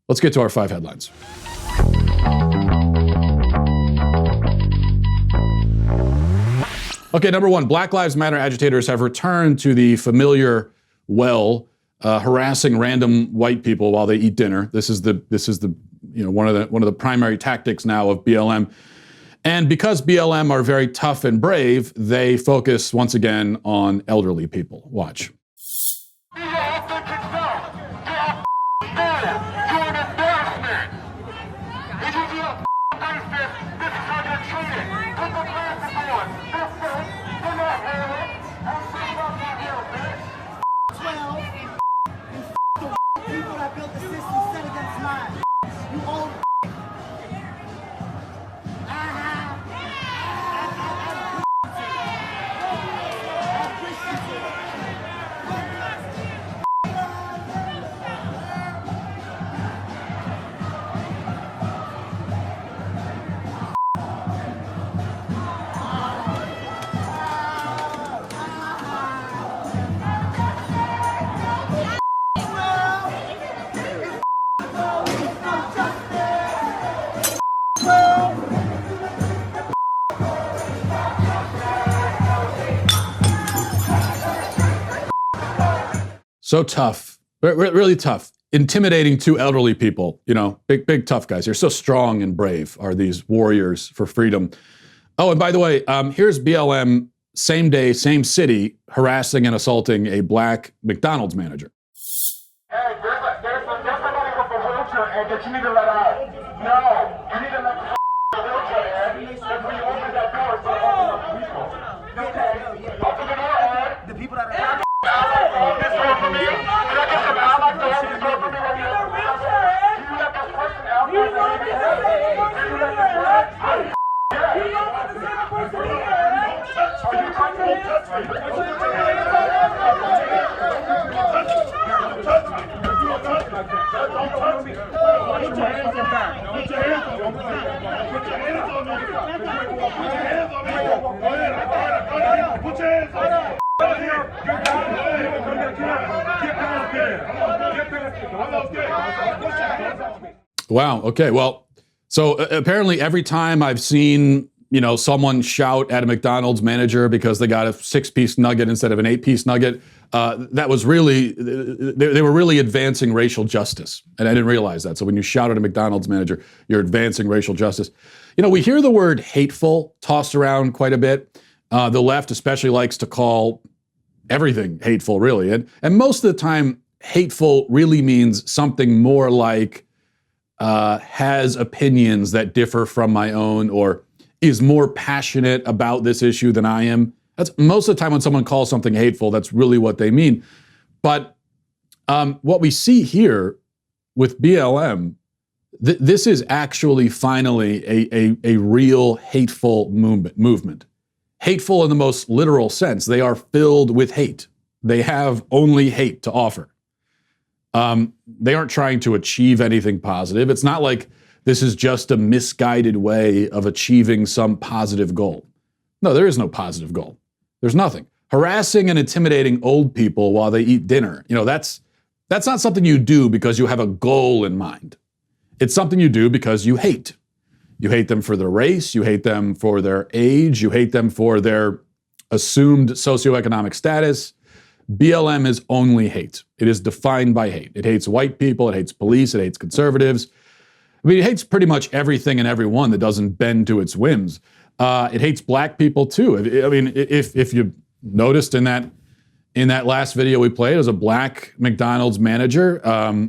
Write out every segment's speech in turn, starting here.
Let's get to our 5 headlines. Okay, number 1, Black Lives Matter agitators have returned to the familiar well, harassing random white people while they eat dinner. This is the one of the primary tactics now of BLM. And because BLM are very tough and brave, they focus once again on elderly people. Watch. So tough, really tough, intimidating to elderly people, big tough guys. They're so strong and brave, are these warriors for freedom. Oh, and by the way, here's BLM, same day, same city, harassing and assaulting a black McDonald's manager. Hey, there's somebody with a wheelchair, Ed, that you need to let out. No, you need to let the wheelchair, Ed. That's when you open that door, so open up people. Okay, open the door, Ed. The people that are this door for me. Can I get some allies to hold this door for me? Can you let this person out? You let this person Wow. Okay. Well, so apparently every time I've seen, someone shout at a McDonald's manager because they got a 6-piece nugget instead of an 8-piece nugget, that was really, they were really advancing racial justice. And I didn't realize that. So when you shout at a McDonald's manager, you're advancing racial justice. We hear the word hateful tossed around quite a bit. The left especially likes to call everything hateful, really. And most of the time, hateful really means something more like has opinions that differ from my own or is more passionate about this issue than I am. That's most of the time when someone calls something hateful, that's really what they mean. But what we see here with BLM, this is actually finally a real hateful movement. Hateful in the most literal sense. They are filled with hate. They have only hate to offer. They aren't trying to achieve anything positive. It's not like this is just a misguided way of achieving some positive goal. No, there is no positive goal. There's nothing. Harassing and intimidating old people while they eat dinner, that's not something you do because you have a goal in mind. It's something you do because you hate. You hate them for their race, you hate them for their age, you hate them for their assumed socioeconomic status. BLM is only hate. It is defined by hate. It hates white people, it hates police, it hates conservatives. It hates pretty much everything and everyone that doesn't bend to its whims. It hates black people too. If you noticed in that last video we played, it was a black McDonald's manager,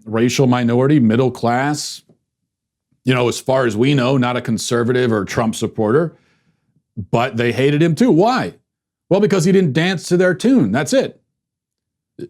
racial minority, middle class, as far as we know, not a conservative or Trump supporter, but they hated him too. Why? Well, because he didn't dance to their tune. That's it.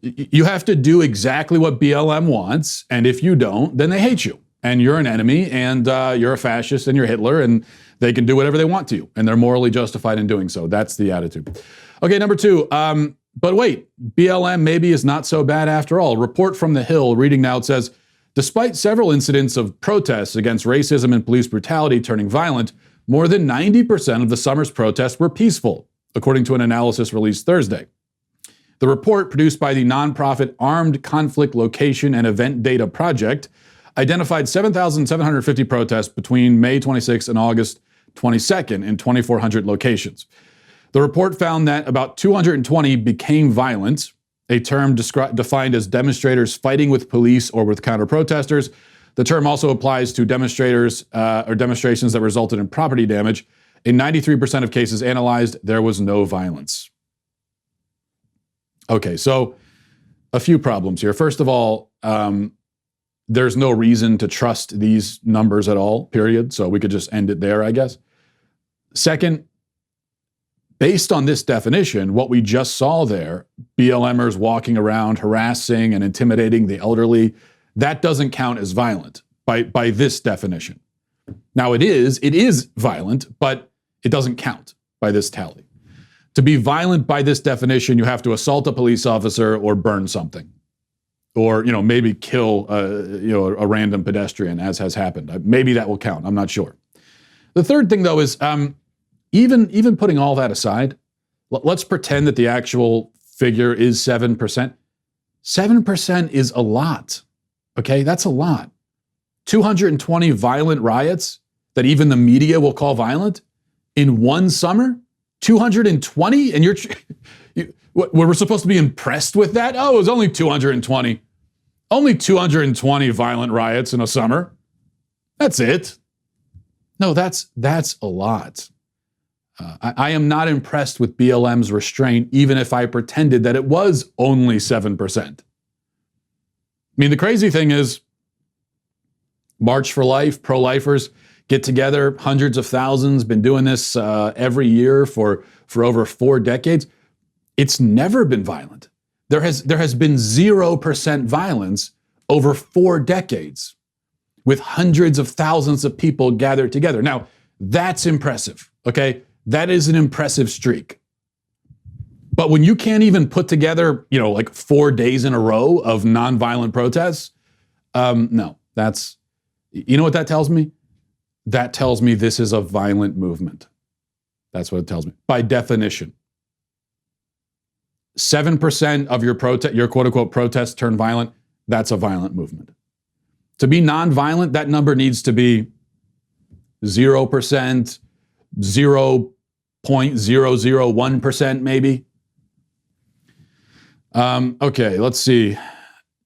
You have to do exactly what BLM wants, and if you don't, then they hate you, and you're an enemy, and you're a fascist, and you're Hitler, and they can do whatever they want to you, and they're morally justified in doing so. That's the attitude. Okay, number 2, but wait, BLM maybe is not so bad after all. A report from The Hill, reading now, it says, despite several incidents of protests against racism and police brutality turning violent, more than 90% of the summer's protests were peaceful, according to an analysis released Thursday. The report, produced by the nonprofit Armed Conflict Location and Event Data Project, identified 7,750 protests between May 26th and August 22nd in 2,400 locations. The report found that about 220 became violent, a term defined as demonstrators fighting with police or with counter-protesters. The term also applies to demonstrators or demonstrations that resulted in property damage. In 93% of cases analyzed, there was no violence. Okay, so a few problems here. First of all, there's no reason to trust these numbers at all, period. So we could just end it there, I guess. Second, based on this definition, what we just saw there, BLMers walking around harassing and intimidating the elderly, that doesn't count as violent by this definition. Now it is violent, but it doesn't count by this tally. To be violent by this definition, you have to assault a police officer or burn something, or maybe kill a random pedestrian, as has happened. Maybe that will count. I'm not sure. The third thing, though, is even putting all that aside, let's pretend that the actual figure is 7%. 7% is a lot. Okay, that's a lot. 220 violent riots that even the media will call violent in one summer. 220, and we're supposed to be impressed with that? Oh, it was only 220. Only 220 violent riots in a summer. That's it. No, that's a lot. I am not impressed with BLM's restraint, even if I pretended that it was only 7%. I mean, the crazy thing is, March for Life, pro-lifers get together, hundreds of thousands, been doing this every year for over 4 decades. It's never been violent. There has been 0% violence over 4 decades, with hundreds of thousands of people gathered together. Now, that's impressive, okay? That is an impressive streak. But when you can't even put together, like 4 days in a row of nonviolent protests, no, that's, you know what that tells me? That tells me this is a violent movement. That's what it tells me. By definition. 7% of your quote-unquote protests turn violent, that's a violent movement. To be nonviolent, that number needs to be 0%, 0.001% maybe. Okay, let's see.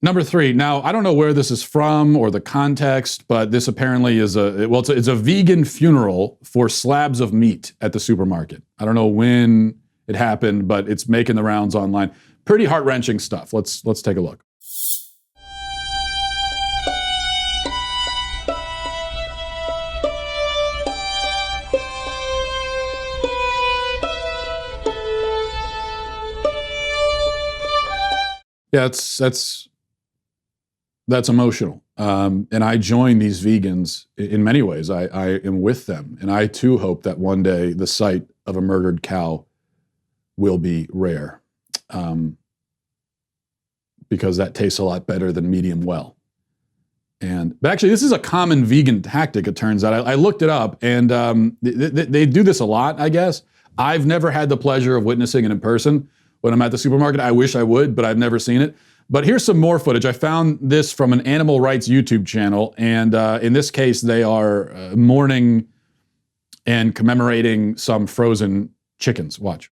Number 3. Now, I don't know where this is from or the context, but this apparently is it's a vegan funeral for slabs of meat at the supermarket. I don't know when it happened, but it's making the rounds online. Pretty heart-wrenching stuff. Let's take a look. Yeah, that's emotional. And I join these vegans in many ways. I am with them. And I too hope that one day the sight of a murdered cow will be rare. Because that tastes a lot better than medium well. But actually, this is a common vegan tactic, it turns out. I looked it up, and they do this a lot, I guess. I've never had the pleasure of witnessing it in person when I'm at the supermarket. I wish I would, but I've never seen it. But here's some more footage. I found this from an animal rights YouTube channel, and in this case, they are mourning and commemorating some frozen chickens. Watch.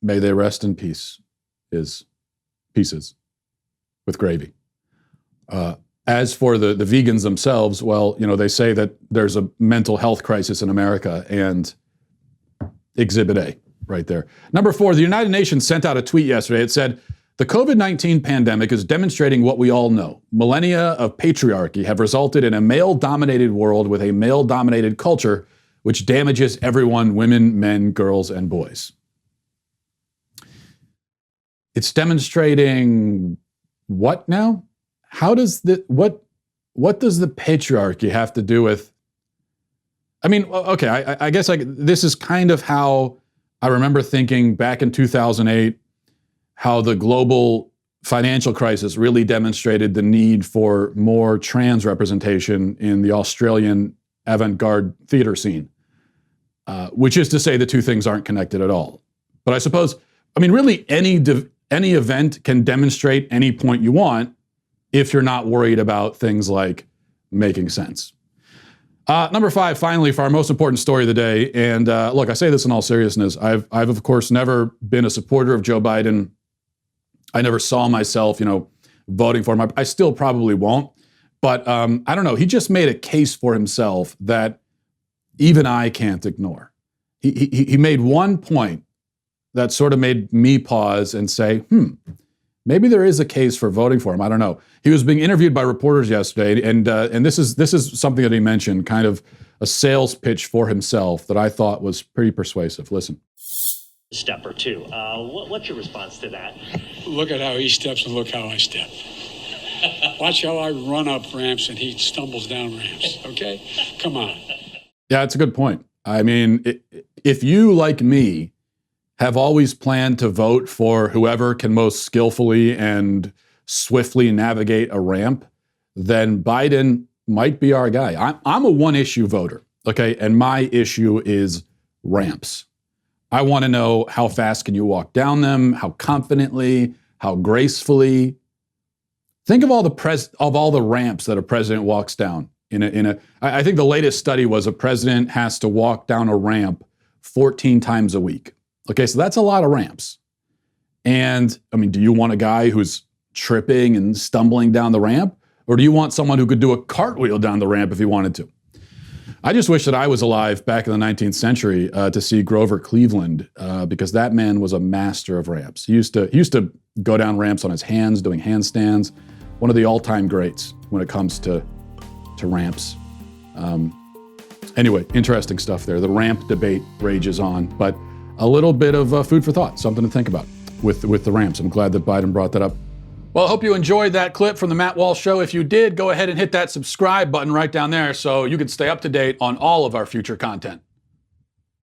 May they rest in peace, is pieces with gravy. As for the vegans themselves, well, they say that there's a mental health crisis in America, and Exhibit A right there. Number 4, the United Nations sent out a tweet yesterday. It said, the COVID-19 pandemic is demonstrating what we all know. Millennia of patriarchy have resulted in a male-dominated world with a male-dominated culture which damages everyone, women, men, girls, and boys. It's demonstrating what now? How does what does the patriarchy have to do with? I mean, okay, I guess this is kind of how I remember thinking back in 2008, how the global financial crisis really demonstrated the need for more trans representation in the Australian avant-garde theater scene, which is to say the two things aren't connected at all. But I suppose, I mean, really any event can demonstrate any point you want if you're not worried about things like making sense. Number 5, finally, for our most important story of the day, and look, I say this in all seriousness, I've of course never been a supporter of Joe Biden. I never saw myself, voting for him. I still probably won't, but I don't know. He just made a case for himself that even I can't ignore. He made one point that sort of made me pause and say, maybe there is a case for voting for him. I don't know. He was being interviewed by reporters yesterday, and this is something that he mentioned, kind of a sales pitch for himself that I thought was pretty persuasive. Listen. Step or two. What's your response to that? Look at how he steps and look how I step. Watch how I run up ramps and he stumbles down ramps, okay? Come on. Yeah, it's a good point. I mean, if you, like me, have always planned to vote for whoever can most skillfully and swiftly navigate a ramp, then Biden might be our guy. I'm a one-issue voter, okay? And my issue is ramps. I want to know how fast can you walk down them, how confidently, how gracefully. Think of all the ramps that a president walks down. I think the latest study was a president has to walk down a ramp 14 times a week. Okay, so that's a lot of ramps. And I mean, do you want a guy who's tripping and stumbling down the ramp? Or do you want someone who could do a cartwheel down the ramp if he wanted to? I just wish that I was alive back in the 19th century to see Grover Cleveland, because that man was a master of ramps. He used to go down ramps on his hands doing handstands. One of the all-time greats when it comes to ramps. Anyway, interesting stuff there. The ramp debate rages on, but a little bit of food for thought, something to think about with the ramps. I'm glad that Biden brought that up. Well, I hope you enjoyed that clip from the Matt Walsh Show. If you did, go ahead and hit that subscribe button right down there so you can stay up to date on all of our future content.